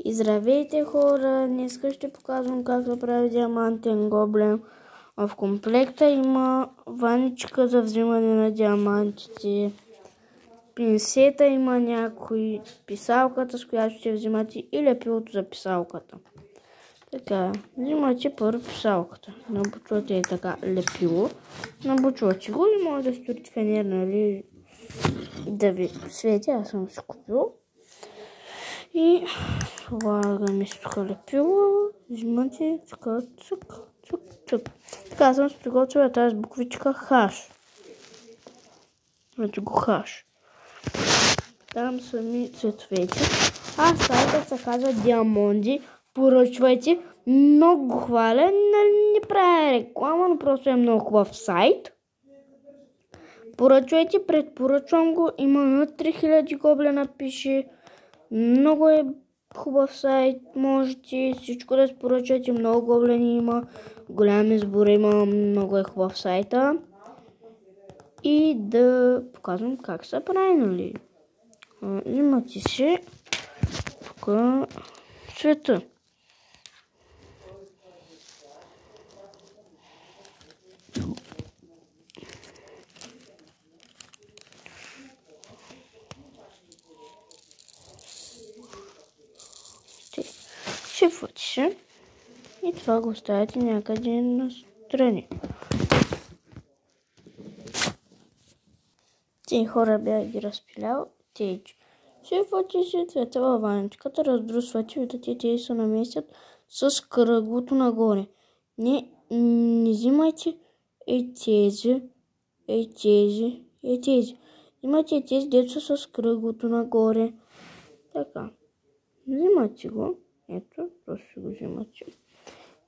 И здравейте хора, днес ще показвам как да прави диамантен гоблен. В комплекта има ваничка за взимане на диамантите, пинсета има някой, писалката с която ще взимате и лепилото за писалката. Така, взимате първо писалката, набучвате така лепило, набучвате го и може да сторите фенер, нали, да ви свети, аз съм си купил. И слагаме тук лепило, взимате така, цък, цък, цък. Така съм си приготвила тази буквичка хаш. Ето го хаш. Там сами цветовете. А сайтът се казва Диамонди. Поръчвайте. Много хвален. Не правя реклама, но просто е много хубав сайт. Поръчвайте, предпоръчвам го. Има над 3000 гоблена пише. Много е хубав сайт. Можете всичко да поръчвате. Много гоблени има. Голям избор има. Много е хубав сайта. И да показвам как се прави, нали. Имате си тук цвета. Шифвате се и това го оставяте някъде настрани. Тези хора бях ги разпилял. Шифвате си цвета във ваничката, раздрусвате, виждате, тези се наместят с кръглото нагоре. Не взимайте тези. Взимате тези деца с кръглото нагоре. Така. Взимате го. Ето, просто си го взимате.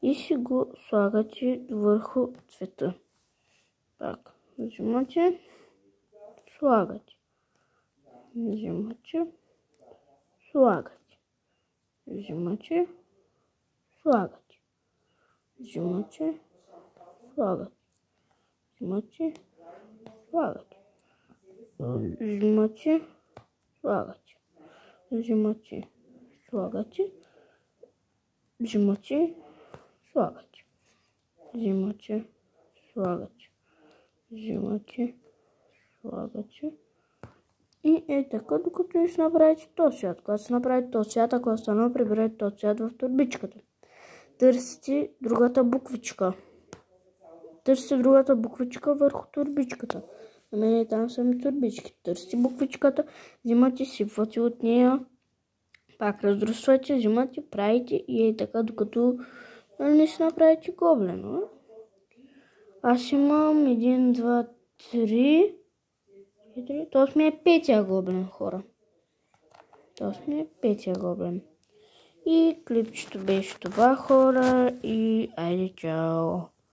И си го слагате върху цвета. Так. Взимате. Слагате. Взимате. Слагате. Взимате. Слагате. Взимате. Слагате. Взимате. Слагате. Взимате. Слагате. Взимате. Слагате. Взимате. Слагате. Взимате. Слагате. Взимате. Слагате. И е така, докато не си направите този цвят. Когато си направите този цвят, ако останал, приберете този цвят в турбичката. Търсите другата буквичка. Търсите другата буквичка върху турбичката. На мен там са ми турбички. Търсите буквичката, взимате, сипвате от нея, пак раздрусвате, взимате, правите и е така, докато не си направите гоблено. Аз имам 1, 2, 3... Тоест ми е петия гоблен, хора. Тоест ми е петия гоблен. И клипчето беше това, хора. И айде, чао!